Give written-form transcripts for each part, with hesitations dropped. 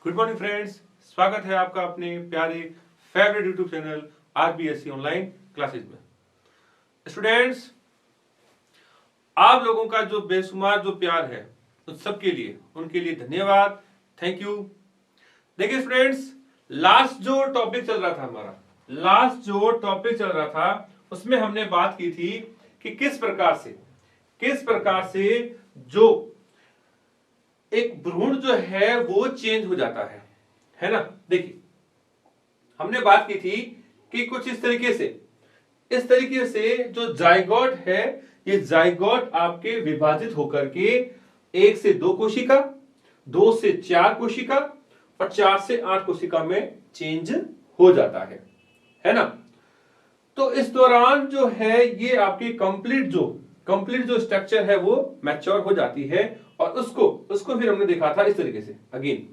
Good morning friends, स्वागत है आपका अपने प्यारे favourite YouTube channel RBSC online classes में। स्टूडेंट्स, आप लोगों का जो बेशुमार जो प्यार है उन सबके लिए, उनके लिए धन्यवाद, थैंक यू। देखिए स्टूडेंट्स, लास्ट जो टॉपिक चल रहा था उसमें हमने बात की थी कि किस प्रकार से जो एक भ्रूण जो है वो चेंज हो जाता है ना। देखिए, हमने बात की थी कि कुछ इस तरीके से जो जाइगोट है, ये जाइगोट आपके विभाजित होकर के 1 से 2 कोशिका, 2 से 4 कोशिका और 4 से 8 कोशिका में चेंज हो जाता है ना। तो इस दौरान जो है ये आपकी कंप्लीट जो स्ट्रक्चर है वो मैच्योर हो जाती है और उसको फिर हमने देखा था इस तरीके से अगेन,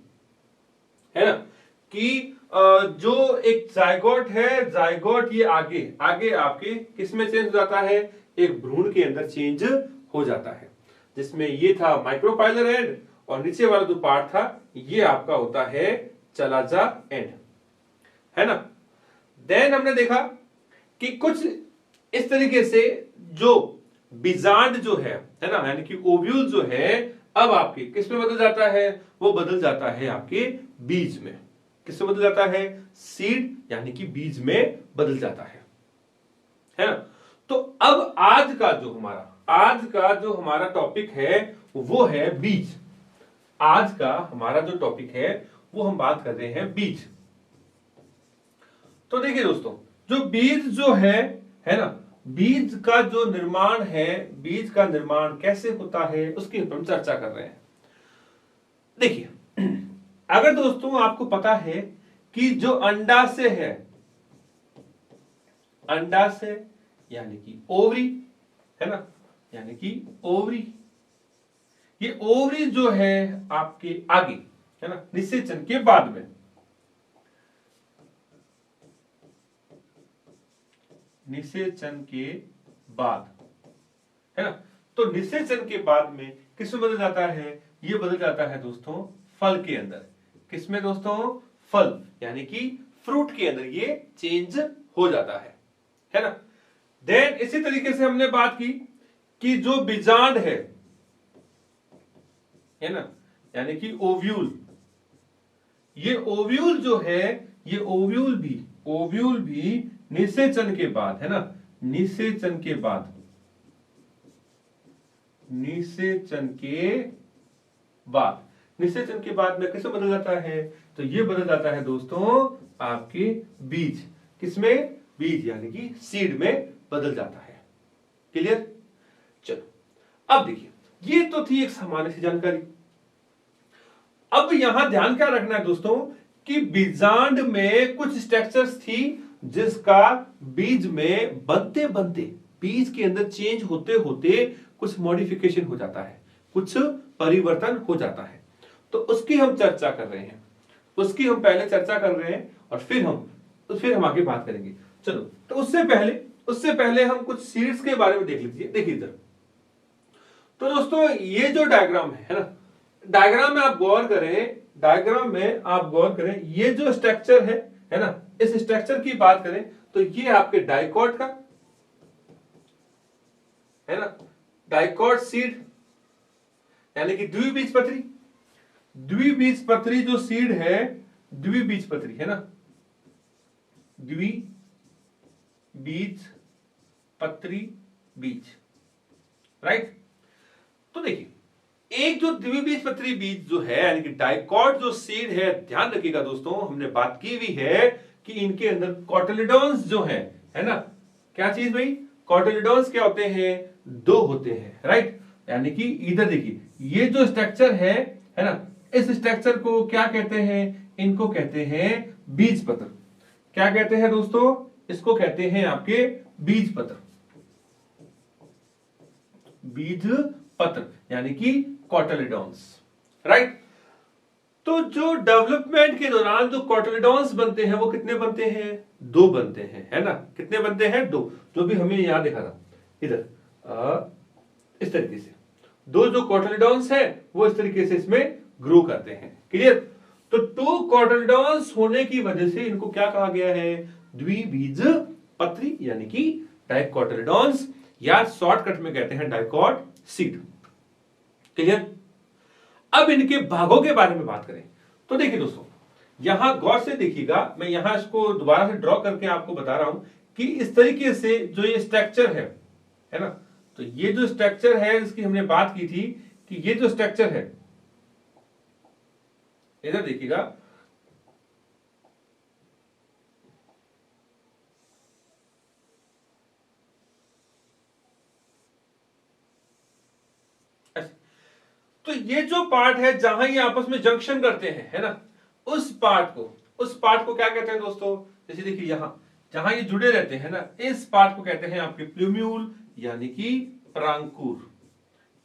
है ना, कि जो एक जाइगोट है, जाइगोट ये आगे आपके किसमें चेंज हो जाता है, एक भ्रूण के अंदर चेंज हो जाता है, जिसमें ये था माइक्रोपाइलर एंड और नीचे वाला जो पार्ट था ये आपका होता है चलाजा एंड, है ना। देन हमने देखा कि कुछ इस तरीके से जो बीजांड जो है ना, यानी कि ओव्यूल जो है अब आपके किस में बदल जाता है, वो बदल जाता है आपके बीज में। किसमें बदल जाता है, सीड यानी कि बीज में बदल जाता है ना। तो अब आज का जो हमारा टॉपिक है वो है बीज। आज का हमारा जो टॉपिक है वो हम बात कर रहे हैं बीज। तो देखिए दोस्तों, जो बीज जो है ना, बीज का जो निर्माण है, बीज का निर्माण कैसे होता है उसकी हम चर्चा कर रहे हैं। देखिए, अगर दोस्तों आपको पता है कि जो अंडाशय है, अंडाशय यानी कि ओवरी, है ना, यानी कि ओवरी, ये ओवरी जो है आपके आगे, है ना, निषेचन के बाद में, निषेचन के बाद, है ना। तो निषेचन के बाद में किसमें बदल जाता है, ये बदल जाता है दोस्तों फल के अंदर। किसमें दोस्तों, फल यानी कि फ्रूट के अंदर ये चेंज हो जाता है ना। देन इसी तरीके से हमने बात की कि जो बीजांड है ना, यानी कि ओव्यूल, ये ओव्यूल जो है, ये ओव्यूल भी निषेचन के बाद, है ना, निषेचन के बाद में किसमें बदल जाता है, तो ये बदल जाता है दोस्तों आपके बीज। किसमें, बीज यानी कि सीड में बदल जाता है। क्लियर। चलो अब देखिए, ये तो थी एक सामान्य सी जानकारी। अब यहां ध्यान क्या रखना है दोस्तों कि बीजांड में कुछ स्ट्रक्चर्स थी जिसका बीज में बनते बीज के अंदर चेंज होते कुछ मॉडिफिकेशन हो जाता है, कुछ परिवर्तन हो जाता है। तो उसकी हम चर्चा कर रहे हैं, उसकी हम पहले चर्चा कर रहे हैं और फिर हम आगे बात करेंगे। चलो, तो उससे पहले हम कुछ सीड्स के बारे में देख लीजिए। देखिए इधर, तो दोस्तों ये जो डायग्राम है ना, डायग्राम में आप गौर करें, ये जो स्ट्रक्चर है ना, इस स्ट्रक्चर की बात करें तो ये आपके डाइकोट का, है ना, डाइकोट सीड यानी कि द्विबीजपत्री जो सीड है, द्विबीजपत्री, है ना, द्विबीजपत्री बीज, राइट। तो देखिए, एक जो द्विबीजपत्री बीज जो है यानी कि डाइकोट जो सीड है, ध्यान रखिएगा दोस्तों, हमने बात की हुई है कि इनके अंदर कोटिलेडोन्स जो है ना, क्या चीज भाई, कोटिलेडोन्स क्या होते हैं, 2 होते हैं, राइट। यानी कि इधर देखिए, ये जो स्ट्रक्चर है ना, इस स्ट्रक्चर को क्या कहते हैं, इनको कहते हैं बीजपत्र। क्या कहते हैं दोस्तों, इसको कहते हैं आपके बीजपत्र, बीजपत्र यानी कि कोटिलेडोन्स, राइट। तो जो डेवलपमेंट के दौरान जो कोटिलेडोन्स बनते हैं वो कितने बनते हैं, 2 बनते हैं, है ना। कितने बनते हैं, 2, जो भी हमें यहां देखा था इधर इस तरीके से 2 जो कोटिलेडोन्स है वो इस तरीके से इसमें ग्रो करते हैं। क्लियर। तो 2 कोटिलेडॉन्स होने की वजह से इनको क्या कहा गया है, द्विबीजपत्री यानी कि डाइकोटिलेडॉन्स, या शॉर्टकट में कहते हैं डाइकॉट सीड। क्लियर। अब इनके भागों के बारे में बात करें तो देखिए दोस्तों, यहां गौर से देखिएगा, मैं यहां इसको दोबारा से ड्रॉ करके आपको बता रहा हूं कि इस तरीके से जो ये स्ट्रक्चर है ना, तो ये जो स्ट्रक्चर है इसकी हमने बात की थी कि ये जो स्ट्रक्चर है, इधर देखिएगा, तो ये जो पार्ट है जहां ये आपस में जंक्शन करते हैं, है ना, उस पार्ट को क्या कहते हैं दोस्तों, जैसे देखिए यहां जहां ये जुड़े रहते हैं ना, इस पार्ट को कहते हैं आपके प्लूम्यूल यानी कि प्रांकुर।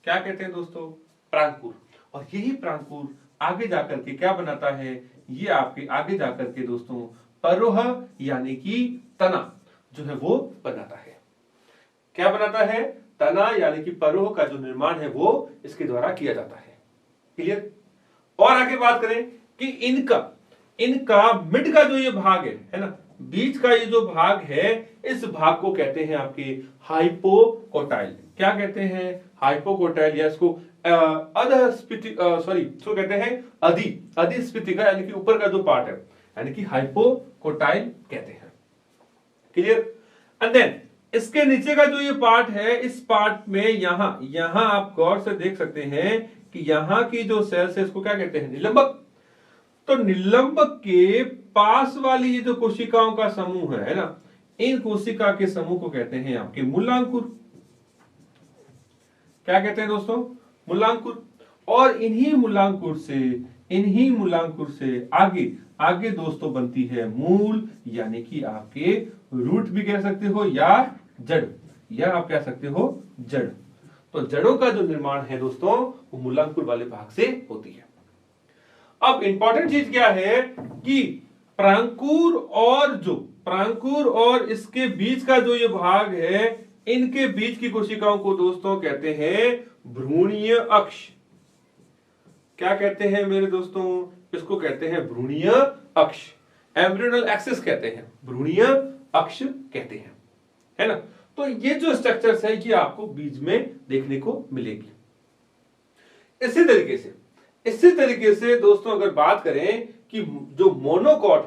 क्या कहते हैं दोस्तों, प्रांकुर। और यही प्रांकुर आगे जाकर के क्या बनाता है, ये आपके आगे जाकर के दोस्तों परोह यानी कि तना जो है वो बनाता है। क्या बनाता है, तना यानी कि परोह का जो निर्माण है वो इसके द्वारा किया जाता है। क्लियर। और आगे बात करें कि इनका मिड का जो ये भाग है ना, बीच का ये जो भाग है, इस भाग को कहते हैं आपके हाइपोकोटाइल। क्या कहते हैं, हाइपोकोटाइल, या इसको इसको कहते हैं अधिस्फीतिका यानी कि ऊपर का जो पार्ट है, यानी कि हाइपोकोटाइल कहते हैं। क्लियर। एंड देन इसके नीचे का जो ये पार्ट है, इस पार्ट में यहां आप गौर से देख सकते हैं कि यहां की जो सेल्स है इसको क्या कहते हैं, निलंबक। तो निलंबक के पास वाली ये जो कोशिकाओं का समूह है ना, इन कोशिका के समूह को कहते हैं आपके मूलांकुर। क्या कहते हैं दोस्तों, मूलांकुर। और इन्हीं मूलांकुर से आगे दोस्तों बनती है मूल, यानी कि आपके रूट भी कह सकते हो या जड़, या आप कह सकते हो जड़। तो जड़ों का जो निर्माण है दोस्तों वो मूलांकुर वाले भाग से होती है। अब इंपॉर्टेंट चीज क्या है कि प्रांकुर और इसके बीच का जो ये भाग है, इनके बीच की कोशिकाओं को दोस्तों कहते हैं भ्रूणीय अक्ष। क्या कहते हैं मेरे दोस्तों, इसको कहते हैं भ्रूणीय अक्ष, एम्ब्रियोनल एक्सिस कहते हैं, भ्रूणीय अक्ष कहते हैं, है ना। तो ये जो स्ट्रक्चर्स है ये आपको बीज में देखने को मिलेगी। इसी तरीके से दोस्तों अगर बात करें कि जो मोनोकॉट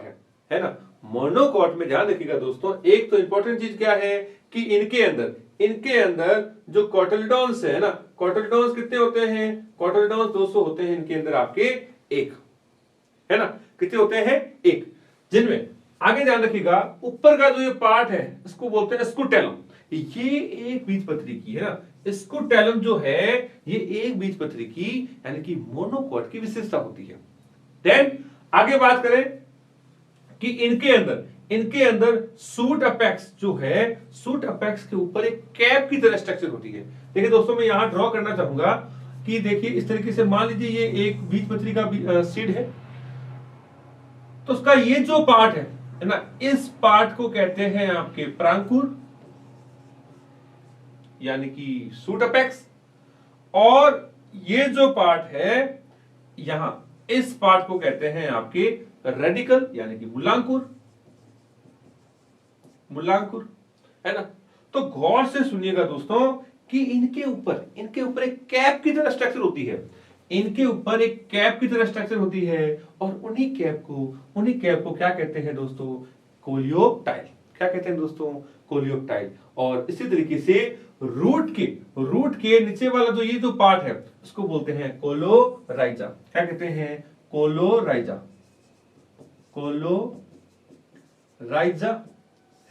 है ना, मोनोकॉट में ध्यान रखिएगा दोस्तों, एक तो इंपॉर्टेंट चीज क्या है कि इनके अंदर जो कोटिलेडॉन्स है ना, कोटिलेडॉन्स कितने होते हैं, कोटिलेडॉन्स दोस्तों होते हैं इनके अंदर आपके एक, है ना, कितने होते हैं, एक, जिनमें आगे ध्यान रखिएगा ऊपर का जो ये पार्ट है इसको बोलते हैं स्कूटेलम। ये एक बीजपत्री की है ना, स्कूटेलम जो है ये एक बीजपत्री की यानी कि मोनोकॉट की विशेषता होती है। देन आगे बात करें कि इनके अंदर सूट अपेक्स जो है, सूट अपेक्स के ऊपर एक कैप की तरह स्ट्रक्चर होती है। देखिए दोस्तों मैं यहां ड्रॉ करना चाहूंगा कि देखिए इस तरीके से मान लीजिए ये एक बीजपत्री का सीड है, तो उसका ये जो पार्ट है ना, इस पार्ट को कहते हैं आपके प्रांकुर यानी कि सूट अपेक्स, और ये जो पार्ट है यहां, इस पार्ट को कहते हैं आपके रेडिकल यानी कि मूलांकुर, है ना। तो गौर से सुनिएगा दोस्तों कि इनके ऊपर एक कैप की तरह स्ट्रक्चर होती है, इनके ऊपर एक कैप की तरह स्ट्रक्चर होती है, और उन्हीं कैप को क्या कहते हैं दोस्तों, कोलियोप्टाइल। क्या कहते हैं दोस्तों, कोलियोप्टाइल। और इसी तरीके से रूट के नीचे वाला जो ये जो पार्ट है उसको बोलते हैं कोलोराइजा। क्या कहते हैं, कोलोराइजा,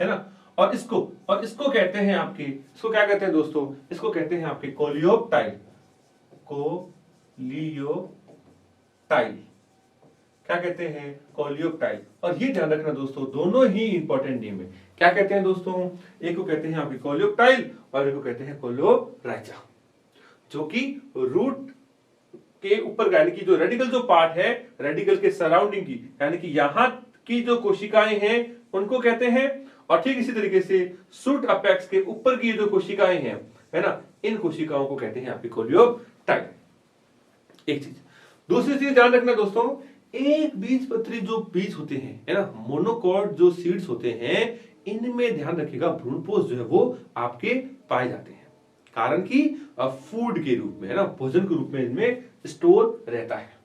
है ना। और इसको कहते हैं आपके, इसको क्या कहते हैं दोस्तों, इसको कहते हैं आपके कोलियोप्टाइल, क्या कहते हैं, कोलियोप्टाइल। और ये ध्यान रखना दोस्तों, दोनों ही इंपॉर्टेंट नेम है। क्या कहते हैं दोस्तों, एक को कहते हैं आपके कोलियोप्टाइल और एक को कहते हैं कोलोराइजा, जो कि रूट के ऊपर यानी कि जो रेडिकल जो पार्ट है, रेडिकल के सराउंडिंग की यानी कि यहां की जो कोशिकाएं हैं उनको कहते हैं, और ठीक इसी तरीके से सूट अपेक्स के ऊपर की जो कोशिकाएं हैं, है ना, इन कोशिकाओं को कहते हैं आपके कोलियोप्टाइल। एक चीज, दूसरी चीज ध्यान रखना दोस्तों एक बीजपत्री जो बीज होते हैं, है ना, मोनोकॉट जो सीड्स होते हैं, इनमें ध्यान रखिएगा भ्रूणपोष जो है वो आपके पाए जाते हैं, कारण कि फूड के रूप में, है ना, भोजन के रूप में इनमें स्टोर रहता है।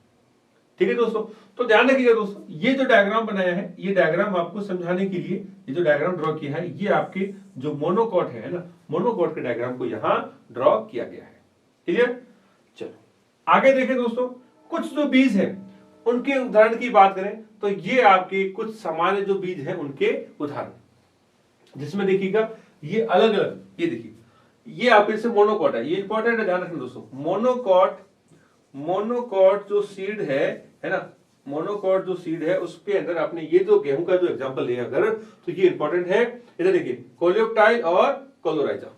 ठीक है दोस्तों, तो ध्यान रखिएगा दोस्तों, ये जो डायग्राम बनाया है, ये डायग्राम आपको समझाने के लिए, ये जो डायग्राम ड्रॉ किया है, ये आपके जो मोनोकॉट है ना, मोनोकॉट के डायग्राम को यहां ड्रॉ किया गया है। क्लियर? चलो आगे देखें दोस्तों, कुछ जो बीज है उनके उदाहरण की बात करें तो ये आपके कुछ सामान्य जो बीज है उनके उदाहरण, जिसमें देखिएगा ये अलग अलग, ये देखिए ये आपके जैसे मोनोकॉट है, ये इंपॉर्टेंट है, ध्यान रखना दोस्तों। मोनोकॉट जो सीड है ना, मोनोकॉट जो सीड है उसके अंदर आपने ये जो गेहूं का जो एग्जांपल लिया अगर, तो ये इंपॉर्टेंट है। इधर देखिए कोलियोप्टाइल और कोलोराइजा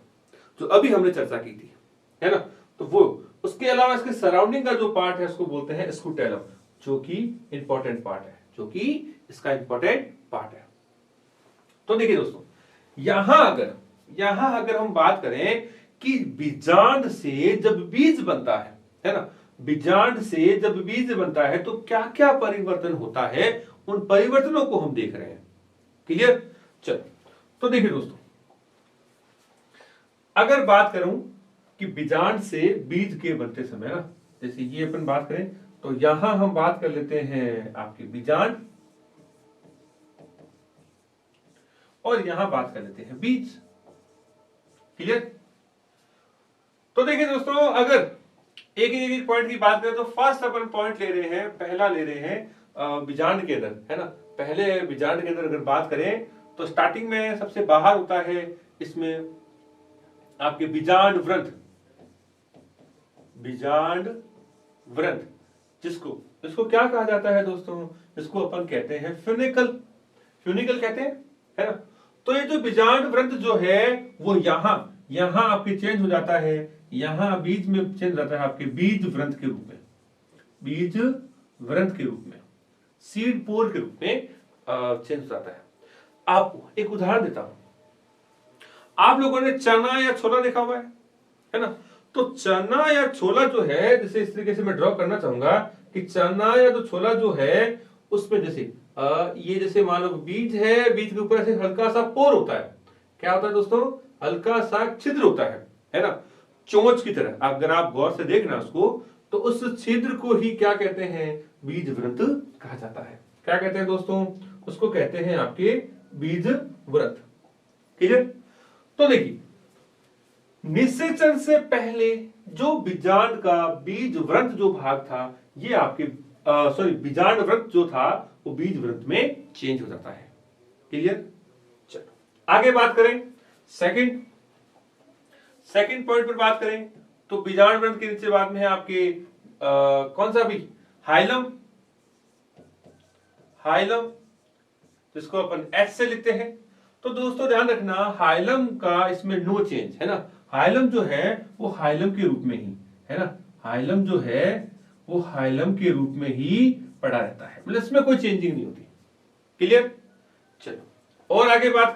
जो अभी हमने चर्चा की थी, है ना, तो वो, उसके अलावा इसके सराउंडिंग का जो पार्ट है उसको बोलते हैं स्कूटेलम, जो कि इंपॉर्टेंट पार्ट है, जो कि इसका इंपॉर्टेंट पार्ट है। तो देखिए दोस्तों, यहां अगर हम बात करें कि बीजांड से जब बीज बनता है ना, बीजांड से जब बीज बनता है तो क्या क्या परिवर्तन होता है, उन परिवर्तनों को हम देख रहे हैं। क्लियर? चलो, तो देखिए दोस्तों, अगर बात करूं कि बीजांड से बीज के बनते समय ना, जैसे ये अपन बात करें तो यहां हम बात कर लेते हैं आपके बीजांड, और यहां बात कर लेते हैं बीज। क्लियर? तो देखिए दोस्तों, अगर एक एक पॉइंट की बात करें तो फर्स्ट अपन पॉइंट ले रहे हैं, पहला ले रहे हैं बीजांड के अंदर, है ना। पहले बीजांड के अंदर अगर बात करें तो स्टार्टिंग में सबसे बाहर होता है इसमें आपके बीजांड व्रंथ, बीजांड व्रंथ, जिसको क्या कहा जाता है दोस्तों, इसको अपन कहते हैं फ्यूनिकल, फ्यूनिकल कहते हैं, है ना। तो ये जो बीजांड व्रंथ जो है वो यहां आपके चेंज हो जाता है, यहां बीज में चेंज हो जाता है आपके बीज व्रंथ के रूप में, बीज व्रंथ के रूप में, सीड पोर के रूप में चेंज हो जाता है। आपको एक उदाहरण देता हूं, आप लोगों ने चना या छोला देखा हुआ है ना, तो चना या छोला जो है, जैसे इस तरीके से मैं ड्रॉ करना चाहूंगा कि चना या जो छोला जो है उसमें जैसे ये जैसे मान लो बीज है, बीज के ऊपर ऐसे हल्का सा पोर होता है, क्या होता है दोस्तों, हल्का सा छिद्र होता है ना, चोंच की तरह। अगर आप गौर से देखना उसको, तो उस छिद्र को ही क्या कहते हैं, बीज व्रत कहा जाता है। क्या कहते हैं दोस्तों, उसको कहते हैं आपके बीज व्रत। ठीक है? तो देखिए, निषेचन से पहले जो बीजांड का बीज व्रत जो भाग था, ये आपके बीजांड व्रत जो था वो बीज व्रत में चेंज हो जाता है। क्लियर? चलो आगे बात करें, सेकंड पॉइंट पर बात करें तो बीजांड व्रत के नीचे बाद में है आपके कौन सा बीज, हाइलम, जिसको अपन एच से लिखते हैं। तो दोस्तों ध्यान रखना, हाइलम का इसमें नो चेंज, है ना, हाइलम जो है वो हाइलम के रूप में ही, है ना, हाइलम जो है वो हाइलम के रूप में ही पड़ा रहता है, मतलब इसमें कोई चेंजिंग नहीं होती। क्लियर? चलो और आगे बात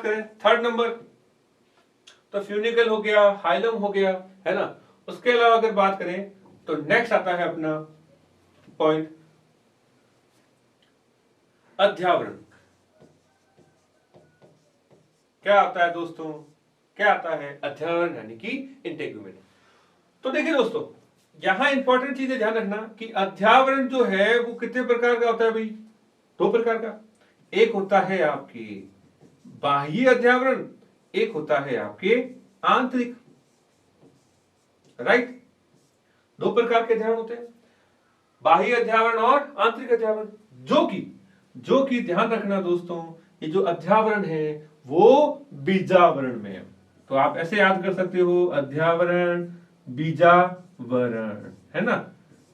करें, थर्ड नंबर, तो फ्यूनिकल हो गया, हाइलम हो गया, है ना। उसके अलावा अगर बात करें तो नेक्स्ट आता है अपना पॉइंट अध्यावरण। क्या आता है दोस्तों, क्या आता है अध्यावरण, यानी कि इंटेगुमेंट। तो देखिए दोस्तों, यहां इंपॉर्टेंट चीज है, ध्यान रखना कि अध्यावरण जो है वो कितने प्रकार का होता है भाई, दो प्रकार का। एक होता है आपके बाह्य अध्यावरण, एक होता है आपके आंतरिक, राइट। दो प्रकार के अध्यावरण होते हैं, बाह्य अध्यावरण और आंतरिक अध्यावरण, जो कि ध्यान रखना दोस्तों, ये जो अध्यावरण है वो बीजावरण में है। तो आप ऐसे याद कर सकते हो, अध्यावरण बीजावरण, है ना,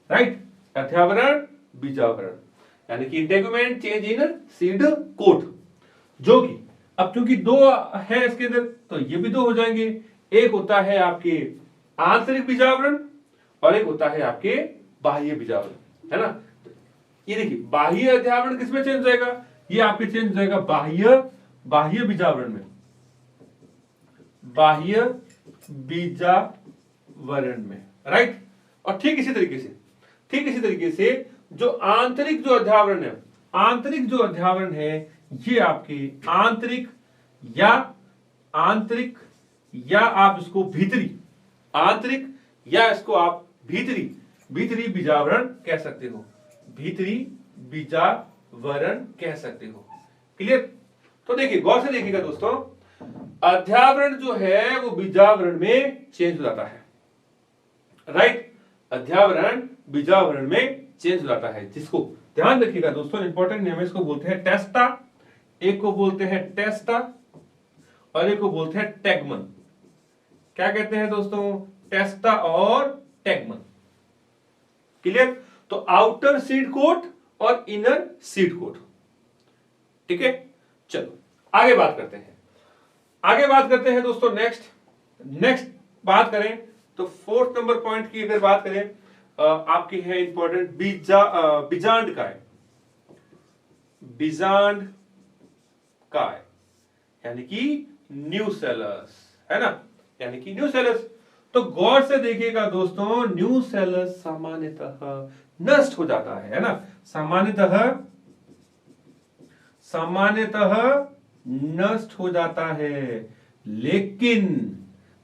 राइट, अध्यावरण बीजावरण, यानी कि integument change in seed coat, जो कि अब क्योंकि दो है इसके अंदर तो ये भी दो हो जाएंगे। एक होता है आपके आंतरिक बीजावरण और एक होता है आपके बाह्य बीजावरण, है ना। ये देखिए, बाह्य अध्यावरण किसमें चेंज हो जाएगा, ये आपके चेंज हो जाएगा बाह्य बीजावरण में, बाह्य बीजावरण में, राइट। और ठीक इसी तरीके से ठीक इसी तरीके से जो आंतरिक जो अध्यावरण है, आंतरिक जो अध्यावरण है ये आपके आंतरिक या आप इसको भीतरी, आंतरिक या इसको आप भीतरी बीजावरण कह सकते हो, भीतरी बीजावरण कह सकते हो। क्लियर? तो देखिए गौर से देखिएगा दोस्तों, अध्यावरण जो है वो बीजावरण में चेंज हो जाता है, राइट? अध्यावरण बीजावरण में चेंज हो जाता है, जिसको ध्यान रखिएगा दोस्तों, इंपॉर्टेंट नेम है, इसको बोलते हैं टेस्टा, एक को बोलते हैं टेस्टा और एक को बोलते हैं टैगमन। क्या कहते हैं दोस्तों? टेस्टा और टैगमन। क्लियर? तो आउटर सीड कोट और इनर सीड कोट। ठीक है, चलो आगे बात करते हैं दोस्तों। नेक्स्ट बात करें तो फोर्थ नंबर पॉइंट की अगर बात करें, आपकी है इंपॉर्टेंट बीजांड काय यानी कि न्यू सेलस, है ना, यानी कि न्यू सेलस। तो गौर से देखिएगा दोस्तों, न्यू सेलस सामान्यतः नष्ट हो जाता है ना, सामान्यतः नष्ट हो जाता है।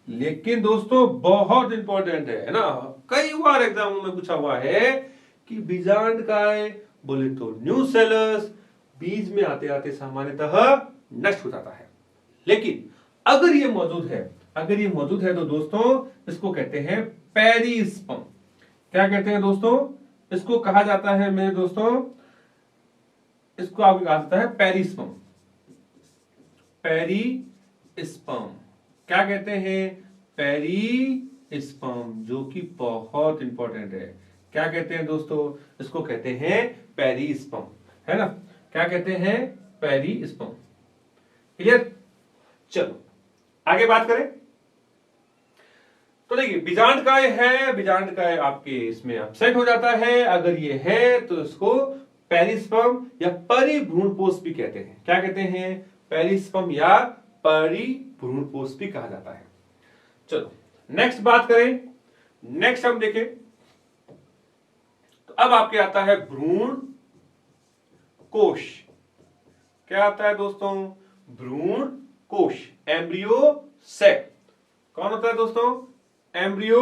लेकिन दोस्तों बहुत इंपॉर्टेंट है ना, कई बार एग्जामों में पूछा हुआ है कि बीजांड काय बोले तो न्यू सेलस बीज में आते आते सामान्यतः नष्ट हो जाता है। लेकिन अगर ये मौजूद है तो दोस्तों इसको कहते हैं पेरिस्पर्म। क्या कहते हैं दोस्तों? इसको कहा जाता है मेरे दोस्तों, इसको आपको कहा जाता है पेरिस्पर्म। क्या कहते हैं? पेरिस्पर्म, जो कि बहुत इंपॉर्टेंट है। क्या कहते हैं दोस्तों? इसको कहते हैं पेरिस्पर्म, है ना। क्या कहते हैं? पेरिस्पर्म। क्लियर? चलो आगे बात करें तो देखिए बीजांड काय आपके इसमें अपसेट हो जाता है। अगर ये है तो इसको पेरिस्पर्म या परिभ्रूणपोष भी कहते हैं। क्या कहते हैं? पेरिस्पर्म या परिभ्रूणपोष भी कहा जाता है। चलो नेक्स्ट बात करें, नेक्स्ट हम देखें तो अब आपके आता है भ्रूण कोश। क्या आता है दोस्तों? भ्रूण कोश, एम्ब्रियो सैक। कौन होता है दोस्तों? Embryo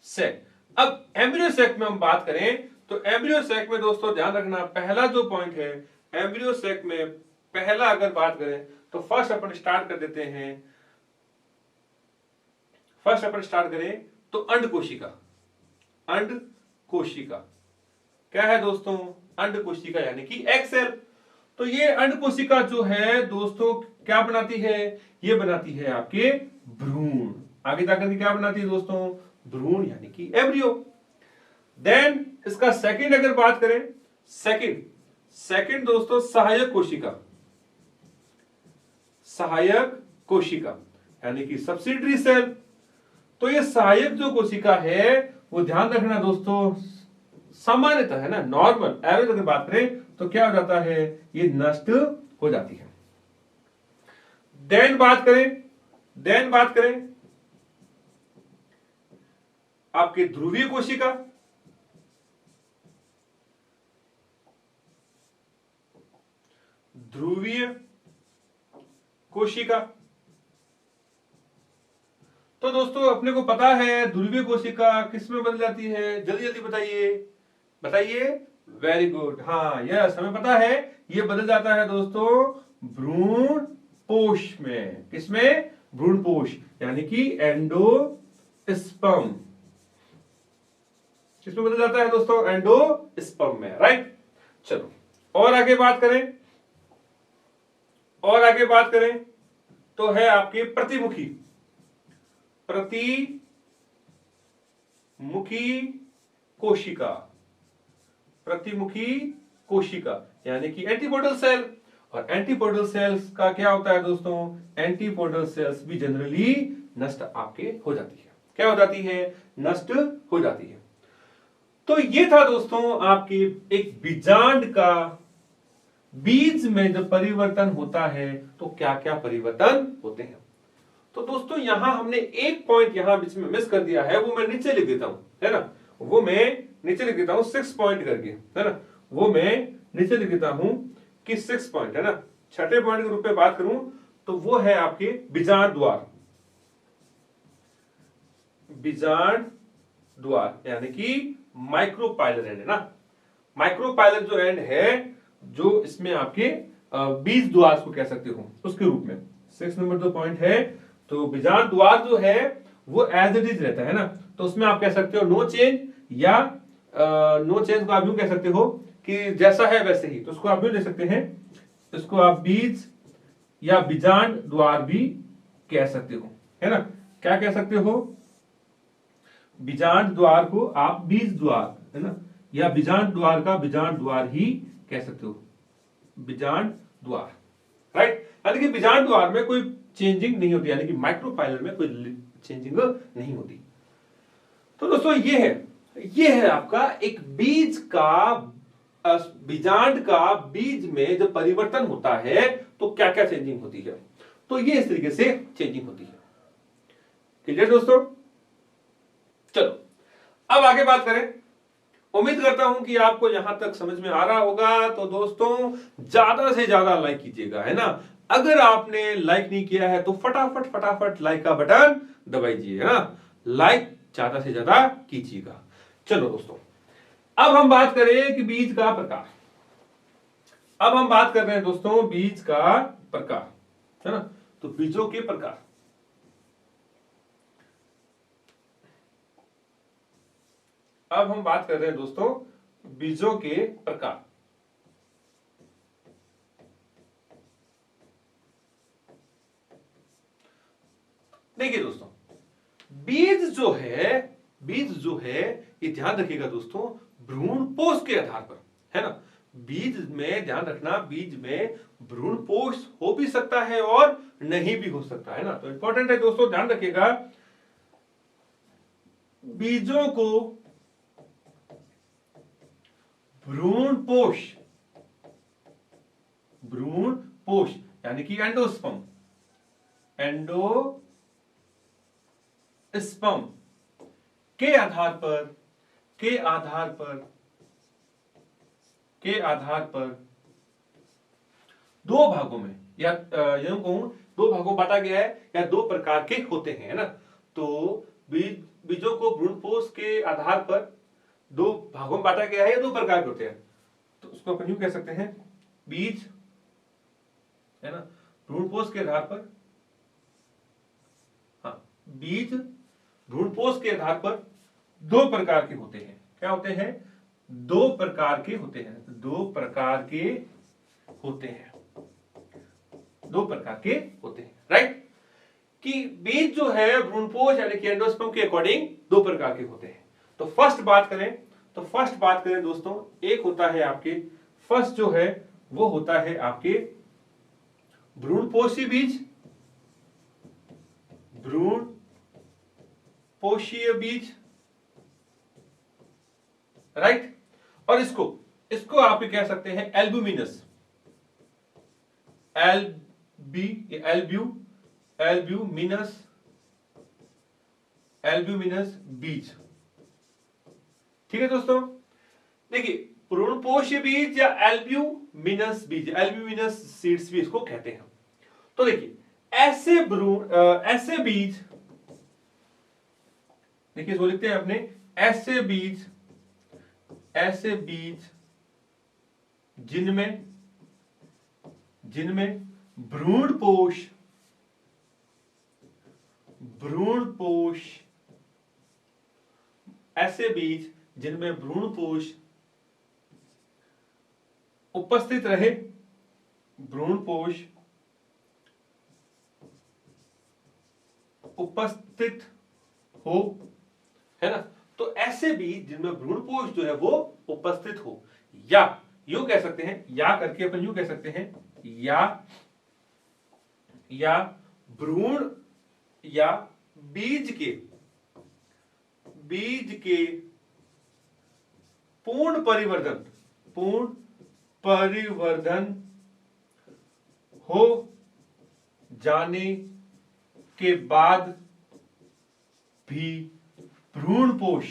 sac. अब एम्ब्रियो सैक में हम बात करें तो एम्ब्रियो सैक में दोस्तों ध्यान रखना, पहला जो पॉइंट है एम्ब्रियो सैक में, पहला अगर बात करें तो फर्स्ट अपन स्टार्ट कर देते हैं, तो अंड कोशिका। क्या है दोस्तों? अंड कोशिका यानी कि एग सेल। तो ये अंड कोशिका जो है दोस्तों क्या बनाती है? ये बनाती है आपके भ्रूण। आगे जाकर के क्या बनाती है दोस्तों? भ्रूण यानी कि एम्ब्रियो। देन इसका सेकंड अगर बात करें, सेकंड दोस्तों सहायक कोशिका यानी कि सब्सिडरी सेल। तो ये सहायक जो कोशिका है वो ध्यान रखना दोस्तों, सामान्यतः है ना, नॉर्मल एवरेज अगर बात करें तो क्या हो जाता है? ये नष्ट हो जाती है। देन बात करें आपके ध्रुवीय कोशिका। तो दोस्तों अपने को पता है ध्रुवीय कोशिका किस में बदल जाती है? जल्दी जल्दी बताइए। वेरी गुड, हाँ यस, हमें पता है ये बदल जाता है दोस्तों भ्रूणपोष में। किसमें? भ्रूणपोष यानी कि एंडोस्पर्म। किसमें बदल जाता है दोस्तों? एंडोस्पर्म में, राइट। चलो और आगे बात करें तो है आपकी प्रतिमुखी कोशिका यानी कि एंटीपोडल सेल। और एंटीपोडल सेल्स का क्या होता है दोस्तों? एंटीपोडल सेल्स भी जनरली नष्ट आपके हो जाती है। क्या हो जाती है? नष्ट हो जाती है। तो ये था दोस्तों आपकी एक बीजांड का बीज में जब परिवर्तन होता है तो क्या क्या परिवर्तन होते हैं। तो दोस्तों यहां हमने एक पॉइंट यहां बीच में मिस कर दिया है, वो मैं नीचे लिख देता हूं, है ना, वो मैं नीचे लिख देता हूं 6 पॉइंट करके, है ना, वो मैं नीचे लिख देता हूं कि 6 पॉइंट, है ना। छठे पॉइंट के रूप में बात करूं तो वो है आपके बीजांड द्वार। बीजांड द्वार यानी कि माइक्रोपाइलर एंड, है ना। माइक्रोपाइलर जो एंड है, जो इसमें आपके बीज द्वार को कह सकते हो उसके रूप में। 6 नंबर जो पॉइंट है, तो बीजांड द्वार जो है वो एज इट इज रहता है ना, तो उसमें आप कह सकते हो नो चेंज, या नो चेंज को आप यूं कह सकते हो कि जैसा है वैसे ही, तो उसको आप यूं ले सकते हैं, इसको आप बीज या बीजांड द्वार भी कह सकते हो, है ना। क्या कह सकते हो, बीजांड द्वार को आप बीज द्वार, है ना, या बीजांड द्वार का बीजांड द्वार ही कह सकते हो, बीजांड द्वार, राइट। यानी कि बीजांड द्वार में कोई चेंजिंग नहीं होती, यानी कि माइक्रोपाइलर में कोई चेंजिंग नहीं होती। तो दोस्तों ये है आपका एक बीज का, बीजांड का बीज में जब परिवर्तन होता है तो क्या क्या चेंजिंग होती है, तो ये इस तरीके से चेंजिंग होती है। क्लियर दोस्तों? चलो अब आगे बात करें। उम्मीद करता हूं कि आपको यहां तक समझ में आ रहा होगा। तो दोस्तों ज्यादा से ज्यादा लाइक कीजिएगा, है ना। अगर आपने लाइक नहीं किया है तो फटाफट लाइक का बटन दबाइए, है ना। लाइक ज्यादा से ज्यादा कीजिएगा। चलो दोस्तों अब हम बात करें कि बीज का प्रकार। अब हम बात कर रहे हैं दोस्तों बीज का प्रकार, है ना। तो बीजों के प्रकार, अब हम बात कर रहे हैं दोस्तों बीजों के प्रकार। देखिए दोस्तों बीज जो है ये ध्यान रखिएगा दोस्तों, भ्रूणपोष के आधार पर, है ना। बीज में ध्यान रखना, बीज में भ्रूणपोष हो भी सकता है और नहीं भी हो सकता है ना। तो इंपॉर्टेंट है दोस्तों, ध्यान रखिएगा बीजों को भ्रूणपोष यानी कि एंडोस्पर्म के आधार पर दो भागों में, या यूं कहूं दो भागों बांटा गया है, या दो प्रकार के होते हैं, है ना। तो बीजों को भ्रूणपोष के आधार पर दो भागों में बांटा गया है, या दो प्रकार के होते हैं। तो उसको अपन यूं कह सकते हैं, बीज, है ना, भ्रूणपोष के आधार पर, हाँ, बीज भ्रूणपोष के आधार पर दो प्रकार के होते हैं। क्या होते हैं? दो प्रकार के होते हैं, दो प्रकार के होते हैं, राइट। कि बीज जो है भ्रूणपोष यानी कि एंडोस्पर्म के अकॉर्डिंग दो प्रकार के होते हैं। तो फर्स्ट बात करें दोस्तों, एक होता है आपके, फर्स्ट जो है वो होता है आपके भ्रूणपोषी बीज, भ्रूणपोषीय बीज, राइट। और इसको आप कह सकते हैं एल्ब्यूमिनस, एल्ब्यूमिनस बीज। ठीक है दोस्तों, देखिए भ्रूणपोषी बीज या एल्ब्यूमिनस सीड्स भी इसको कहते हैं। तो देखिए ऐसे बीज, देखिए इसको लिखते हैं अपने, ऐसे बीज जिनमें भ्रूणपोष ऐसे बीज जिनमें भ्रूणपोष उपस्थित रहे, भ्रूणपोष उपस्थित हो, है ना। तो ऐसे बीज जिनमें भ्रूणपोष जो है वो उपस्थित हो, या यूं कह सकते हैं, या करके अपन यूं कह सकते हैं, या भ्रूण या बीज के पूर्ण परिवर्धन हो जाने के बाद भी भ्रूणपोष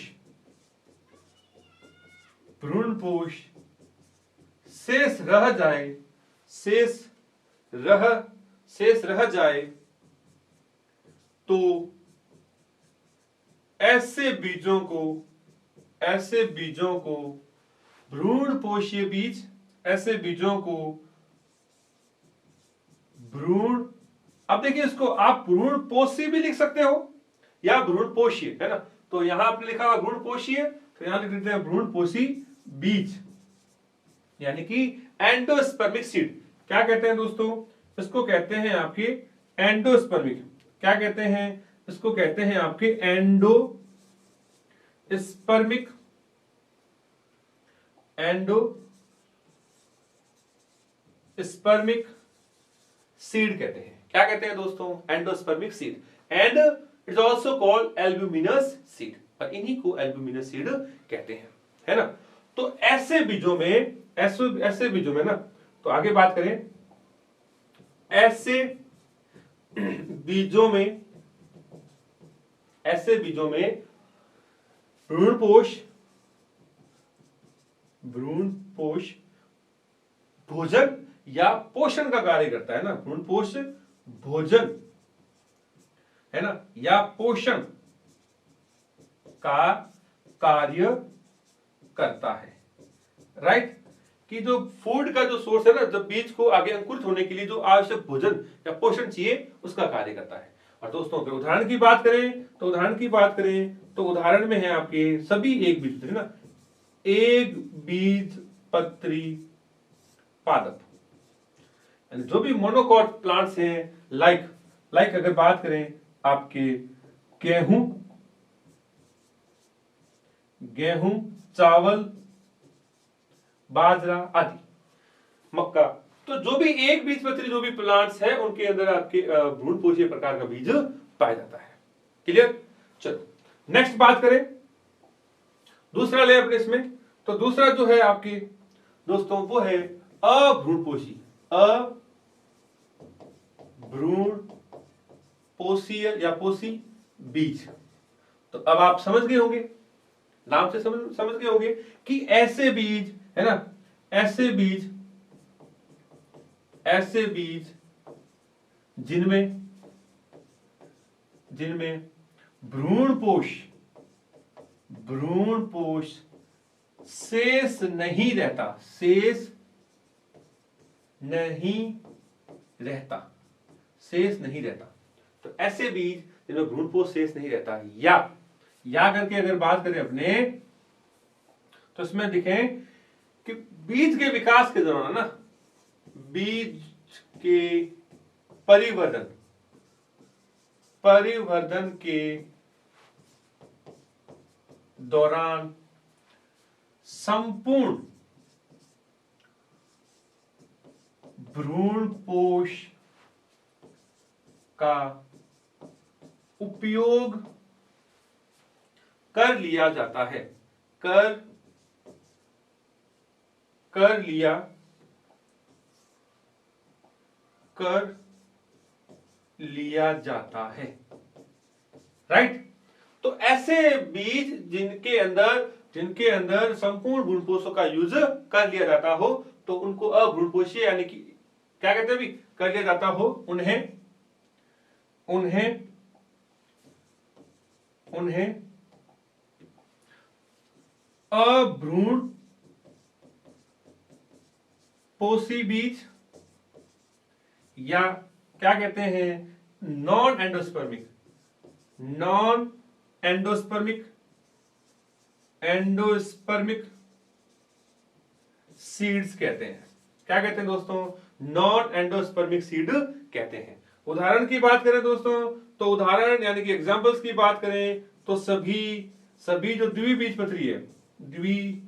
शेष रह जाए तो ऐसे बीजों को भ्रूणपोषीय बीज, ऐसे बीजों को भ्रूण, अब देखिए इसको आप भ्रूणपोषी भी लिख सकते हो या भ्रूणपोषीय, है ना। तो यहां आपने लिखा हुआ भ्रूणपोषीय, तो यहां लिख देते हैं भ्रूणपोषी बीज, यानी कि एंडोस्पर्मिक सीड। क्या कहते हैं दोस्तों, इसको कहते हैं आपके एंडोस्पर्मिक, क्या कहते हैं इसको, कहते हैं आपके एंडोस्पर्मिक सीड कहते हैं। क्या कहते हैं दोस्तों, endospermic seed, and it's also called albuminous seed, और इन्हीं को एल्ब्यूमिनस सीड कहते हैं, है ना। तो ऐसे बीजों में ना, तो आगे बात करें, ऐसे बीजों में भ्रूणपोष भोजन या पोषण का कार्य करता है ना, भ्रूणपोष भोजन, है ना, या पोषण का कार्य करता है, राइट। कि जो फूड का जो सोर्स है ना, जब बीज को आगे अंकुरित होने के लिए जो आवश्यक भोजन या पोषण चाहिए उसका कार्य करता है। और दोस्तों अगर उदाहरण की बात करें तो उदाहरण में है आपके सभी एक बीज, है ना, एक बीज पत्री पादप, जो भी मोनोकॉट प्लांट्स हैं, लाइक अगर बात करें आपके गेहूं, चावल, बाजरा आदि, मक्का, तो जो भी एक बीजपत्री जो भी प्लांट्स है उनके अंदर आपके भ्रूणपोषीय प्रकार का बीज पाया जाता है। क्लियर। चलो नेक्स्ट बात करें, दूसरा ले अपने इसमें, तो दूसरा जो है आपके दोस्तों वो है अभ्रूणपोषीय या पोषी बीज। तो अब आप समझ गए होंगे, नाम से समझ गए होंगे कि ऐसे बीज, है ना, ऐसे बीज जिनमें भ्रूणपोष शेष नहीं रहता, तो ऐसे बीज जिनमें भ्रूणपोष शेष नहीं रहता, या करके अगर बात करें अपने, तो इसमें दिखें कि बीज के विकास के दौरान ना, बीज के परिवर्धन के दौरान संपूर्ण भ्रूणपोष का उपयोग कर लिया जाता है, कर लिया जाता है, राइट। तो ऐसे बीज जिनके अंदर संपूर्ण भ्रूणपोषों का यूज कर लिया जाता हो, तो उनको अभ्रूणपोषीय यानी कि क्या कहते हैं, भी कर लिया जाता हो, उन्हें अभ्रूणपोषी बीज या क्या कहते हैं, नॉन एंडोस्पर्मिक सीड्स कहते हैं। क्या कहते हैं दोस्तों, नॉन एंडोस्पर्मिक सीड कहते हैं। उदाहरण की बात करें दोस्तों, तो उदाहरण यानी कि एग्जांपल्स की बात करें तो सभी जो द्विबीजपत्री है, द्विबीजपत्री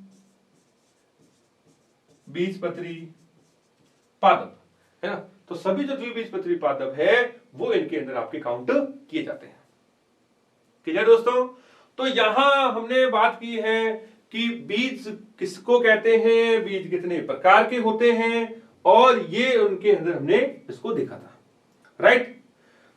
पादप, है ना, तो सभी जो द्विबीजपत्री पादप है वो इनके अंदर आपके काउंट किए जाते हैं। क्लियर दोस्तों। तो यहां हमने बात की है कि बीज किसको कहते हैं, बीज कितने प्रकार के होते हैं, और ये उनके अंदर हमने इसको देखा था, राइट।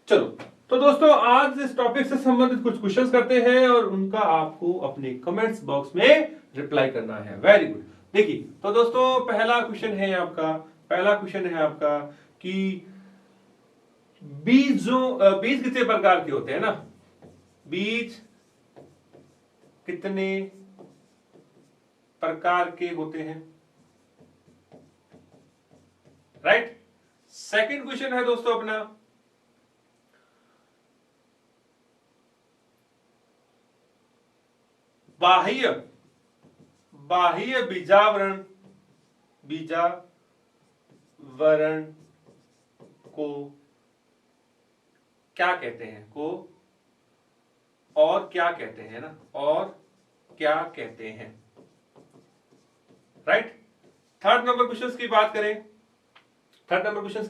चलो, तो दोस्तों आज इस टॉपिक से संबंधित कुछ क्वेश्चंस करते हैं और उनका आपको अपने कमेंट्स बॉक्स में रिप्लाई करना है। Very good. देखिए, तो दोस्तों पहला क्वेश्चन है आपका कि बीज कितने प्रकार के होते हैं ना, बीज कितने प्रकार के होते हैं, राइट। सेकंड क्वेश्चन है दोस्तों अपना, बाह्य बीजावरण को क्या कहते हैं, और क्या कहते हैं ना, और क्या कहते हैं, राइट। थर्ड नंबर क्वेश्चन की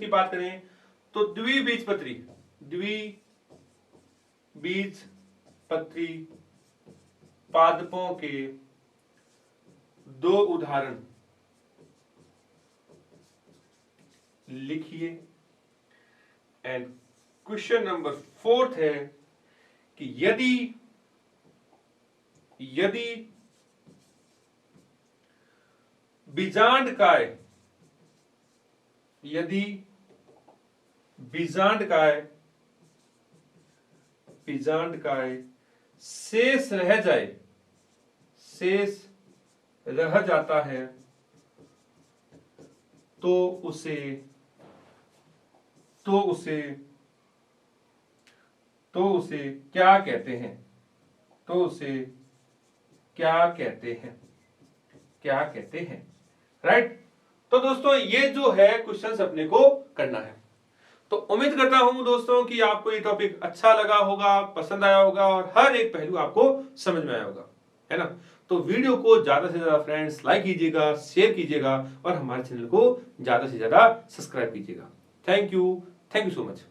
बात करें तो द्विबीजपत्री पादपों के 2 उदाहरण लिखिए। एंड क्वेश्चन नंबर 4 है कि यदि बीजांडकाय शेष रह जाता है तो उसे क्या कहते हैं, राइट। तो दोस्तों ये जो है क्वेश्चंस अपने को करना है। तो उम्मीद करता हूं दोस्तों कि आपको ये टॉपिक अच्छा लगा होगा, पसंद आया होगा और हर एक पहलू आपको समझ में आया होगा, है ना। तो वीडियो को ज्यादा से ज्यादा फ्रेंड्स लाइक कीजिएगा, शेयर कीजिएगा और हमारे चैनल को ज्यादा से ज्यादा सब्सक्राइब कीजिएगा। Thank you so much.